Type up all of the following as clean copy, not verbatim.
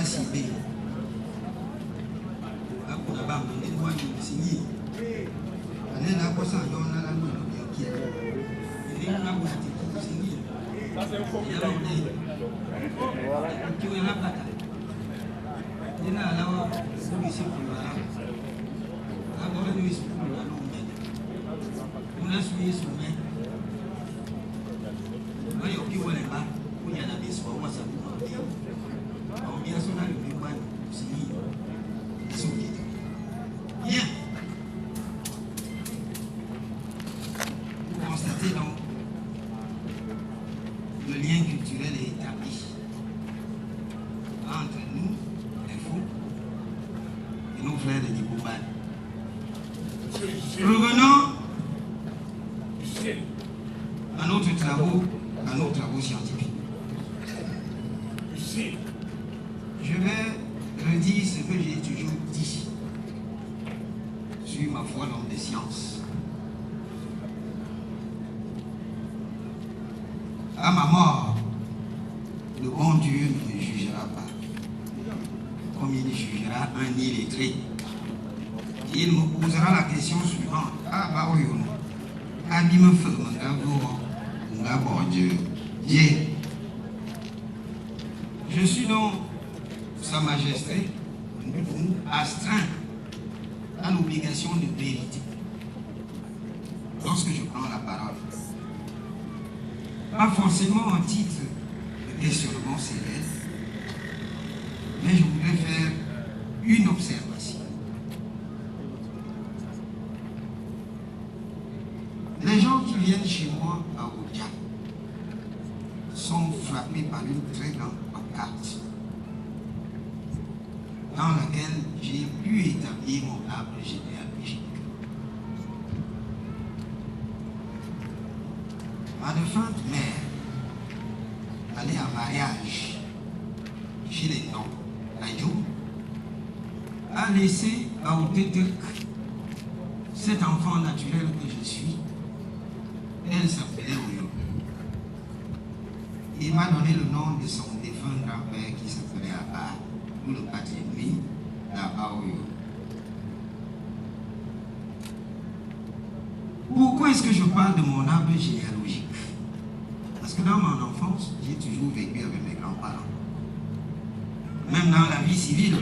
Sibé. On a pas de droit de signer. On est là pour ça, on a la loi qui est. Et on a pour signer. Il y a qui est la plata. Il y a là où nous sommes pour la. D'abord, nous sommes pour la longue. On a suivi son main. Moi, il y a qui voit les bas. Où il y a la baisse, moi, ça vous dit. On vient sur la lumière, signer. Ils sont qui. Bien. Vous constatez donc le lien culturel est établi entre nous, les fous, et nos frères de Dibouban. Revenons à nos travaux scientifiques. Je vais redire ce que j'ai toujours dit sur ma foi l'homme des sciences. À ma mort, le bon Dieu ne me jugera pas, comme il jugera un illettré. Il me posera la question suivante. Ah, bah oui, ah, il me fait bon Dieu. Je suis donc Sa Majesté astreint à l'obligation de vérité lorsque je prends la parole. Pas forcément en titre de questionnement céleste, mais je voudrais faire une observation. Les gens qui viennent chez moi à Odia sont frappés par une très grande pancarte dans laquelle j'ai pu établir mon arbre généalogique. Ma défunte mère allait en mariage chez les noms à Djou, a laissé à Otetek cet enfant naturel que je suis. Elle s'appelait Oyo. Il m'a donné le nom de son défunt grand-père qui s'appelait Abba, ou le patronyme d'Abba Oyo. Pourquoi est-ce que je parle de mon arbre généalogique? Parce que dans mon enfance, j'ai toujours vécu avec mes grands-parents. Même dans la vie civile,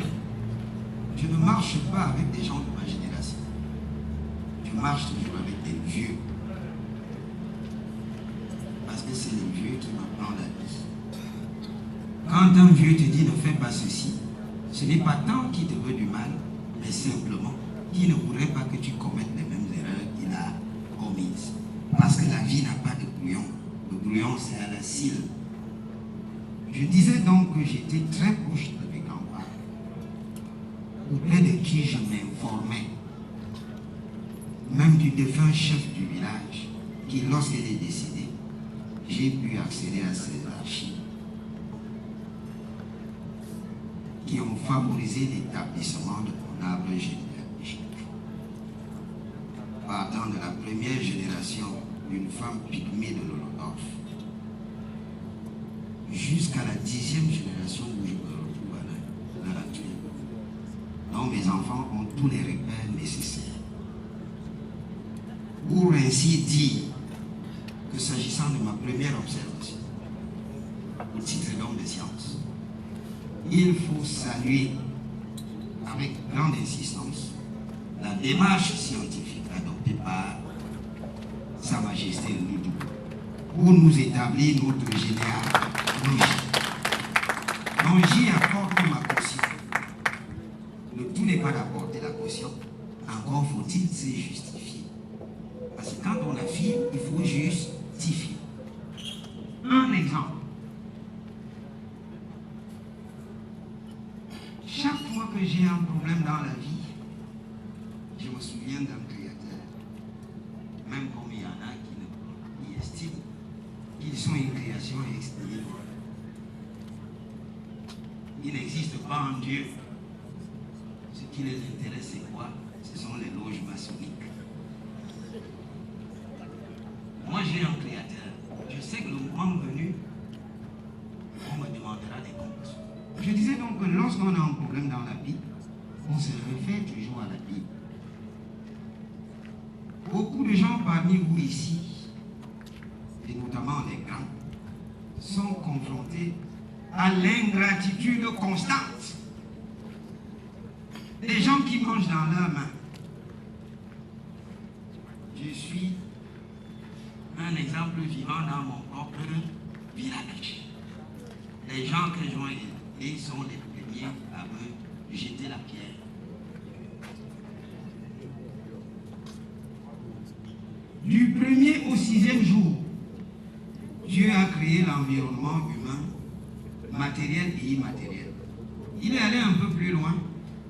je ne marche pas avec des gens de ma génération. Je marche toujours avec des vieux. Parce que c'est le vieux qui m'apprend la vie. Quand un vieux te dit ne fais pas ceci, ce n'est pas tant qu'il te veut du mal, mais simplement qu'il ne voudrait pas que tu commettes les mêmes erreurs qu'il a commises. Parce que la vie n'a pas de brouillon. Le brouillon, c'est à la cile. Je disais donc que j'étais très proche de mes grands-parents, auprès de qui je m'informais, même du défunt chef du village, qui, lorsqu'il est décédé, j'ai pu accéder à ses archives, qui ont favorisé l'établissement de mon arbre généalogique. Partant de la première génération d'une femme pygmée de l'Holodorf, jusqu'à la 10e génération où je me retrouve à l'heure actuelle. Donc mes enfants ont tous les repères nécessaires. Pour ainsi dire que s'agissant de ma première observation, au titre d'homme de science, il faut saluer avec grande insistance la démarche scientifique adoptée par Sa Majesté le Doudou pour nous établir notre généalogie. Donc j'y apporte ma caution. Le tout n'est pas d'apporter la caution, encore faut-il se justifier. Parce que quand on affirme, il faut justifier. Un exemple. Chaque fois que j'ai un problème dans la vie, je me souviens d'un créateur. Même comme il y en a qui estiment qu'ils sont une création extérieure. Il n'existe pas un Dieu. Ce qui les intéresse, c'est quoi? Ce sont les loges maçonniques. Moi, j'ai un créateur. Je sais que le moment venu, on me demandera des comptes. Je disais donc que lorsqu'on a un problème dans la Bible, on se réfère toujours à la Bible. Beaucoup de gens parmi vous ici, et notamment les grands, sont confrontés à l'ingratitude constante. Des gens qui mangent dans leurs mains. Je suis un exemple vivant dans mon propre village. Les gens que j'ai aidés sont les premiers à me jeter la pierre. Du 1er au 6e jour, Dieu a créé l'environnement humain, matériel et immatériel. Il est allé un peu plus loin,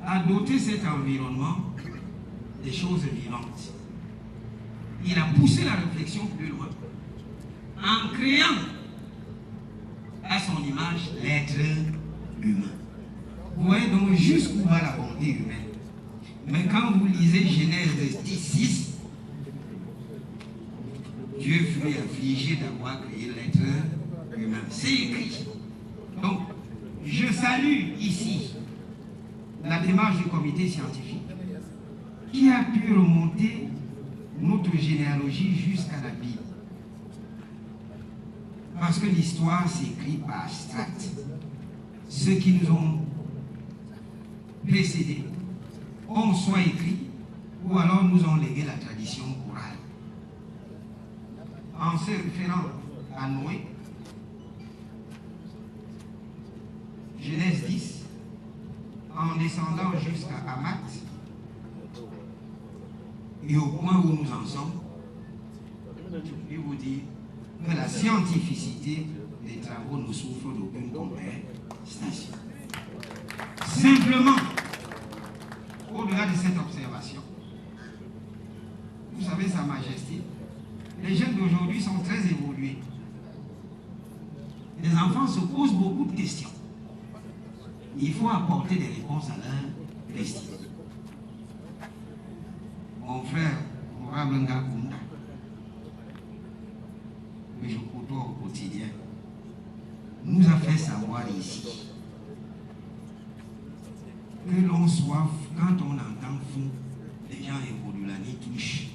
à doter cet environnement des choses vivantes. Il a poussé la réflexion plus loin, en créant à son image l'être humain. Vous voyez donc jusqu'où va la bonté humaine. Mais quand vous lisez Genèse 10:6, Dieu fut affligé d'avoir créé l'être humain. C'est écrit. Donc, je salue ici la démarche du comité scientifique qui a pu remonter notre généalogie jusqu'à la Bible. Parce que l'histoire s'écrit par abstract. Ceux qui nous ont précédés ont soit écrit ou alors nous ont légué la tradition orale. En se référant à Noé, Genèse 10, en descendant jusqu'à Amat, et au point où nous en sommes, je puis vous dire que la scientificité des travaux ne souffre d'aucune contestation. Simplement, au-delà de cette observation, vous savez, Sa Majesté, les jeunes d'aujourd'hui sont très évolués. Les enfants se posent beaucoup de questions. Il faut apporter des réponses à leurs questions. Mon frère, Mourabenga Kounda, que je côtoie au quotidien, nous a fait savoir ici que l'on soit, quand on entend fou, les gens évoluent, la nuit touche.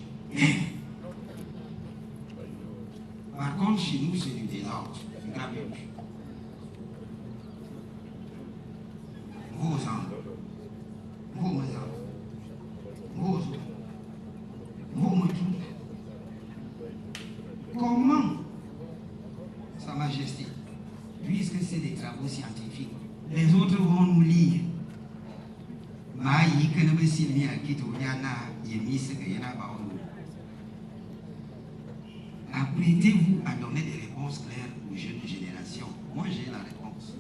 Par contre, chez nous, c'est du désordre, du grabuge. Vos enfants, vos enfants, vos autres, vos moutons. Comment, Sa Majesté, puisque c'est des travaux scientifiques, les autres vont nous lire. Apprêtez-vous à donner des réponses claires aux jeunes générations. Moi, j'ai la réponse.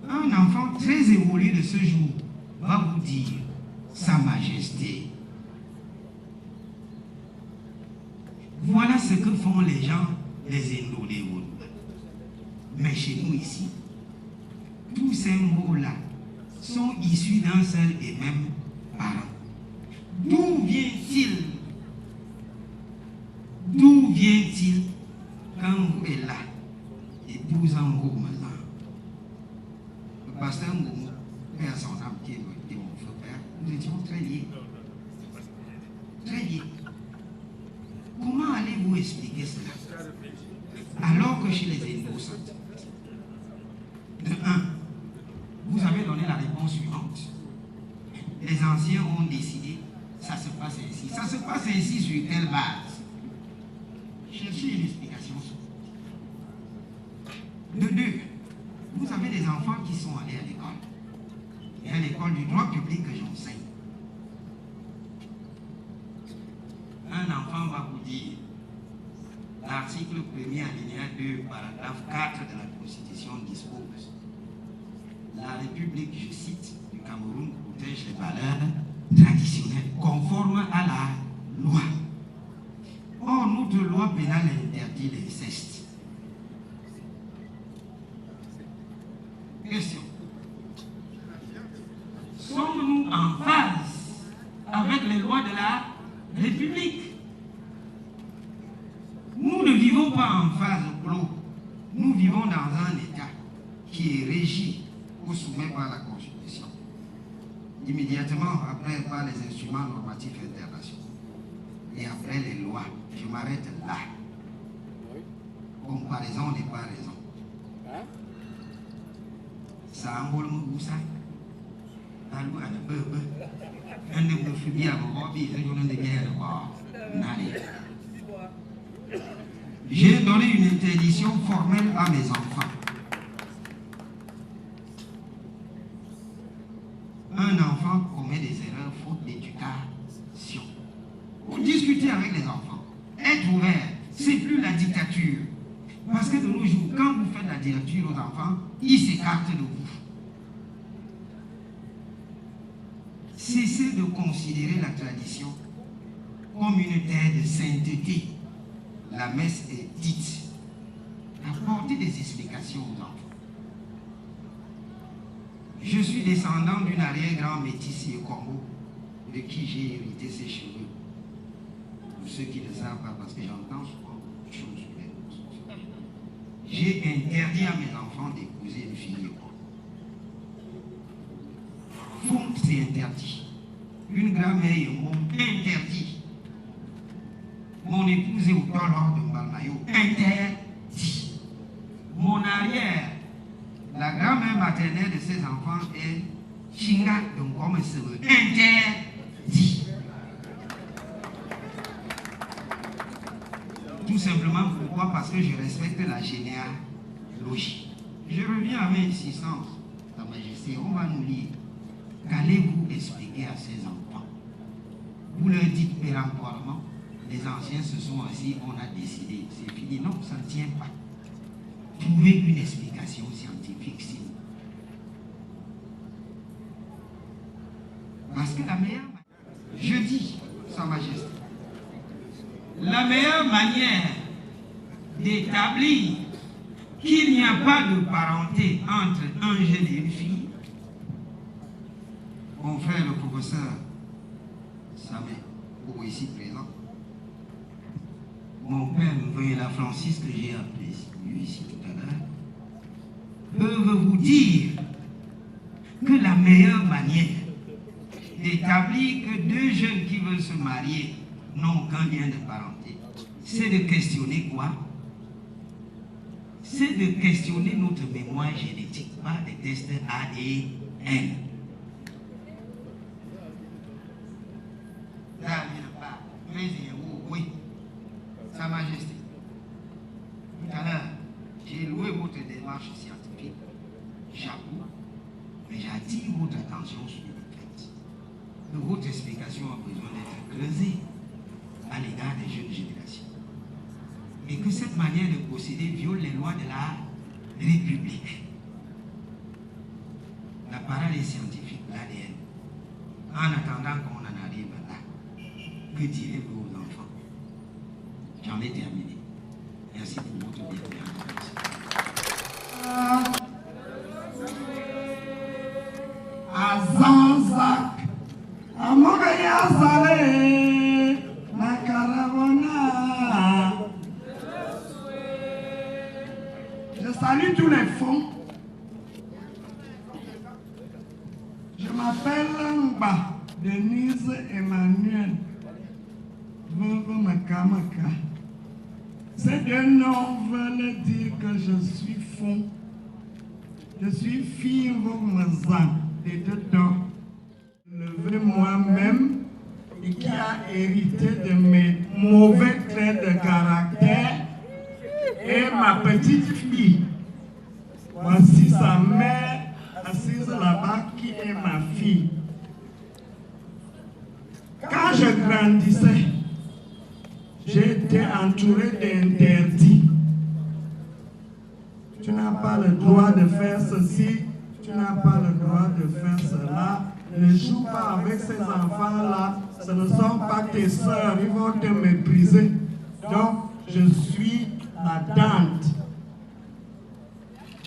Un enfant très évolué de ce jour va vous dire, Sa Majesté, voilà ce que font les gens, les Indo-Léoul. Mais chez nous ici, tous ces mots-là sont issus d'un seul et même parent. D'où vient-il? D'où vient-il quand vous êtes là, épousant vos maisons? Le pasteur Moumou, père son âme qui était mon frère, nous étions très liés. Très liés. Comment allez-vous expliquer cela? Alors que chez les innocents, de un, vous avez donné la réponse suivante. Les anciens ont décidé, ça se passe ainsi. Ça se passe ainsi sur quelle base? Cherchez une explication. De deux, vous avez des enfants qui sont allés à l'école. Et à l'école du droit public que j'enseigne. Un enfant va vous dire, l'article 1er alinéa 2, paragraphe 4 de la Constitution dispose: la République, je cite, du Cameroun protège les valeurs traditionnelles conformes à la loi. Or, notre loi pénale interdit l'inceste. Question. Sommes-nous en phase avec les lois de la République? Nous ne vivons pas en phase, nous vivons dans un État qui qui est régi ou soumis par la Constitution. Immédiatement après, par les instruments normatifs internationaux. Et après les lois, je m'arrête là. Comparaison n'est pas raison. Ça envole mon goussin. J'ai donné une interdiction formelle à mes enfants. Un enfant commet des erreurs faute d'éducation. Vous discutez avec les enfants. Être ouvert, c'est plus la dictature. Parce que de nos jours, quand vous faites la dictature aux enfants, ils s'écartent de vous. Cessez de considérer la tradition comme une terre de sainteté. La messe est dite. Apportez des explications aux enfants. Je suis descendant d'une arrière-grand métisse au Congo, de qui j'ai hérité ses cheveux. Pour ceux qui ne savent pas, parce que j'entends souvent beaucoup de choses sur les réseaux. J'ai interdit à mes enfants d'épouser une fille au Congo. Font, c'est interdit. Une grand-mère m'ont interdit. Mon épouse est au lors de Mbalmayo. Interdit. Mon arrière, la grand-mère maternelle de ses enfants est Chinga de Ngomesebe. Interdit. Tout simplement pourquoi? Parce que je respecte la généalogie. Je reviens à mes insistances. Sa Majesté, on va nous lire. Qu'allez-vous expliquer à ces enfants? Vous leur dites péremptoirement, les anciens se sont assis, on a décidé, c'est fini. Non, ça ne tient pas. Trouvez une explication scientifique, sinon. Parce que la meilleure, je dis, Sa Majesté, la meilleure manière d'établir qu'il n'y a pas de parenté entre un jeune et une fille, mon frère le professeur Samé, pour ici présent, mon père Mvoué la Francis que j'ai appelé ici tout à l'heure, peuvent vous dire que la meilleure manière d'établir que deux jeunes qui veulent se marier n'ont qu'un lien de parenté, c'est de questionner quoi? C'est de questionner notre mémoire génétique par des tests ADN. Oui, Sa Majesté. Tout à l'heure, j'ai loué votre démarche scientifique. J'avoue, mais j'attire votre attention sur le fait que votre explication a besoin d'être creusée à l'égard des jeunes générations. Et que cette manière de procéder viole les lois de la République. La parole est scientifique, l'ADN. En attendant qu'on en arrive là, que direz-vous aux enfants? J'en ai terminé. Merci pour votre bienveillance. Azanzak, Amogaya Zale, Makaravana. Je salue tous les fonds. Je m'appelle Mba Denise Emmanuel Veuve Makamaka. Ces deux noms veulent dire que je suis fond. Je suis fille Veuve des deux dents. Levé moi-même et qui a hérité de mes mauvais traits de caractère et ma petite fille. Voici sa mère assise là-bas qui est ma fille. Quand je grandissais, j'étais entouré d'interdits. Tu n'as pas le droit de faire ceci, tu n'as pas le droit de faire cela. Ne joue pas avec ces enfants-là, ce ne sont pas tes sœurs, ils vont te mépriser. Donc, je suis la tante.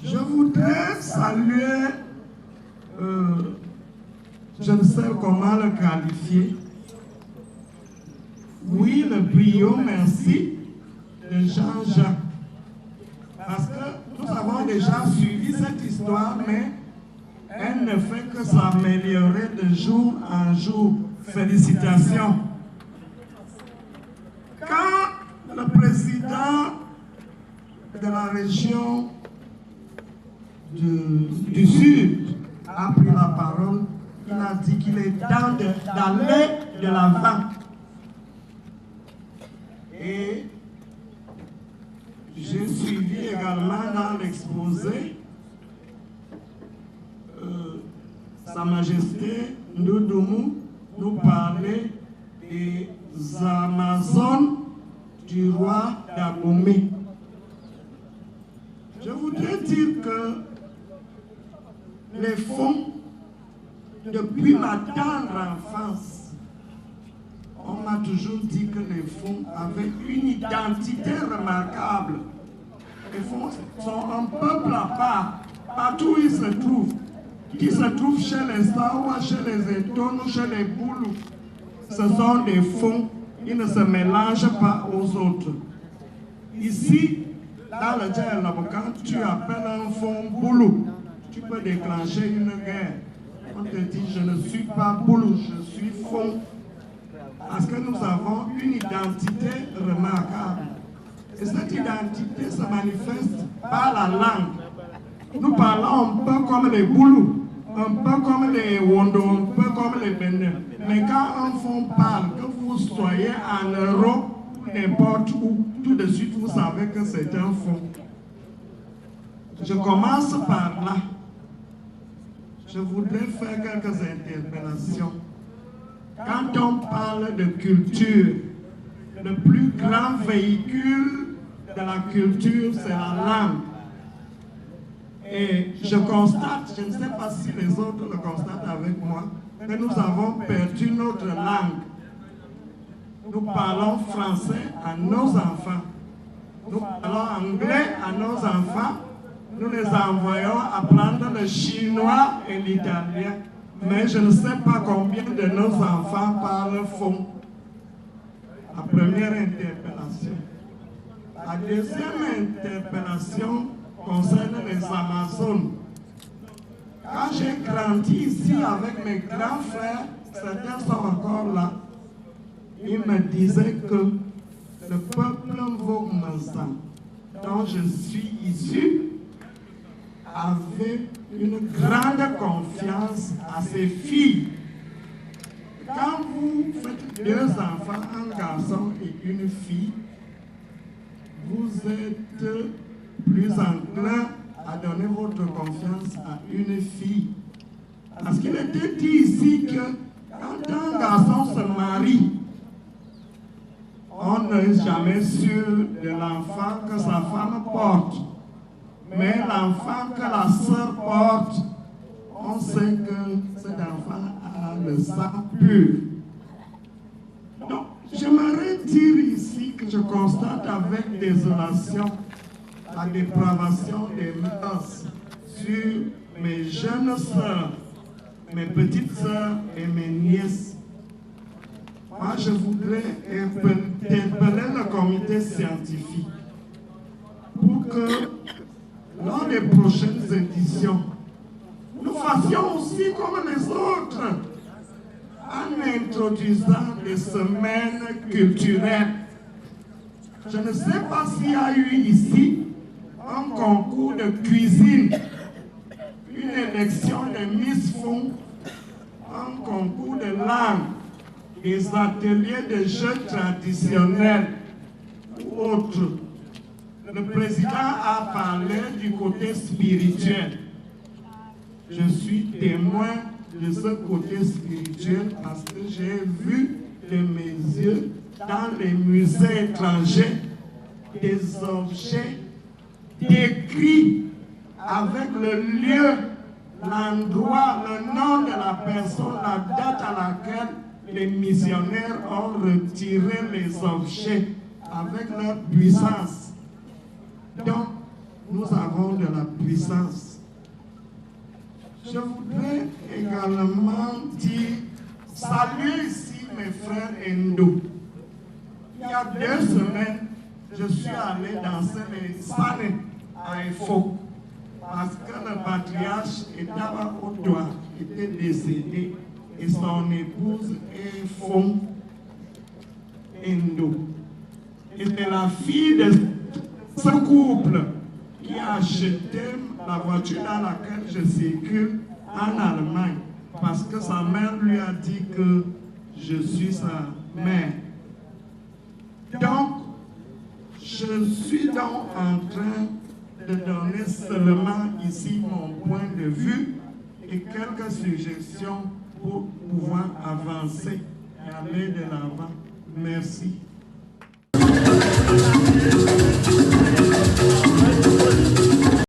Je voudrais saluer, je ne sais comment le qualifier. Oui, le brio merci de Jean-Jacques. Parce que nous avons déjà suivi cette histoire, mais elle ne fait que s'améliorer de jour en jour. Félicitations. Quand le président de la région du Sud a pris la parole, il a dit qu'il est temps d'aller de l'avant. Et j'ai suivi également dans l'exposé Sa Majesté Ndoudoumou nous parlait des Amazones du roi d'Abomey. Je voudrais dire que les fonds, depuis ma tendre enfance, on m'a toujours dit que les fonds avaient une identité remarquable. Les fonds sont un peuple à part, partout où ils se trouvent. Qui se trouvent chez les Sawa, chez les Etono, chez les Boulou. Ce sont des fonds, ils ne se mélangent pas aux autres. Ici, dans le Djel, quand tu appelles un fonds Boulou, tu peux déclencher une guerre. On te dit, je ne suis pas Boulou, je suis fonds. Parce que nous avons une identité remarquable. Et cette identité se manifeste par la langue. Nous parlons un peu comme les Boulous, un peu comme les Wondo, un peu comme les Bénin. Mais quand un fonds parle, que vous soyez en Europe ou n'importe où, tout de suite vous savez que c'est un fonds. Je commence par là. Je voudrais faire quelques interpellations. Quand on parle de culture, le plus grand véhicule de la culture, c'est la langue. Et je constate, je ne sais pas si les autres le constatent avec moi, que nous avons perdu notre langue. Nous parlons français à nos enfants. Nous parlons anglais à nos enfants. Nous les envoyons apprendre le chinois et l'italien. Mais je ne sais pas combien de nos enfants parlent fond. La première interpellation. La deuxième interpellation concerne les Amazones. Quand j'ai grandi ici avec mes grands frères, certains sont encore là, ils me disaient que le peuple Vogmazan, dont je suis issu, avait une grande confiance à ses filles. Quand vous faites deux enfants, un garçon et une fille, vous êtes plus enclin à donner votre confiance à une fille. Parce qu'il était dit ici que quand un garçon se marie, on n'est jamais sûr de l'enfant que sa femme porte. Mais l'enfant que la sœur porte, on sait que cet enfant a le sang pur. Donc, j'aimerais dire ici que je constate avec désolation la dépravation des mœurs sur mes jeunes sœurs, mes petites sœurs et mes nièces. Moi, je voudrais interpeller le comité scientifique pour que, lors des prochaines éditions, nous fassions aussi comme les autres, en introduisant des semaines culturelles. Je ne sais pas s'il y a eu ici un concours de cuisine, une élection de Miss Fond, un concours de langue, des ateliers de jeux traditionnels ou autres. Le président a parlé du côté spirituel. Je suis témoin de ce côté spirituel parce que j'ai vu de mes yeux dans les musées étrangers des objets décrits avec le lieu, l'endroit, le nom de la personne, la date à laquelle les missionnaires ont retiré les objets avec leur puissance. Donc, nous avons de la puissance. Je voudrais également dire, saluer ici mes frères hindous. Il y a 2 semaines, je suis allé danser les Sané est faux. Parce que le patriarche Edaba Odoa était décédé et son épouse est femme indo. Et c'est la fille de ce couple qui a acheté la voiture dans laquelle je circule en Allemagne. Parce que sa mère lui a dit que je suis sa mère. Donc, je suis donc en train de donner seulement ici mon point de vue et quelques suggestions pour pouvoir avancer et aller de l'avant. Merci.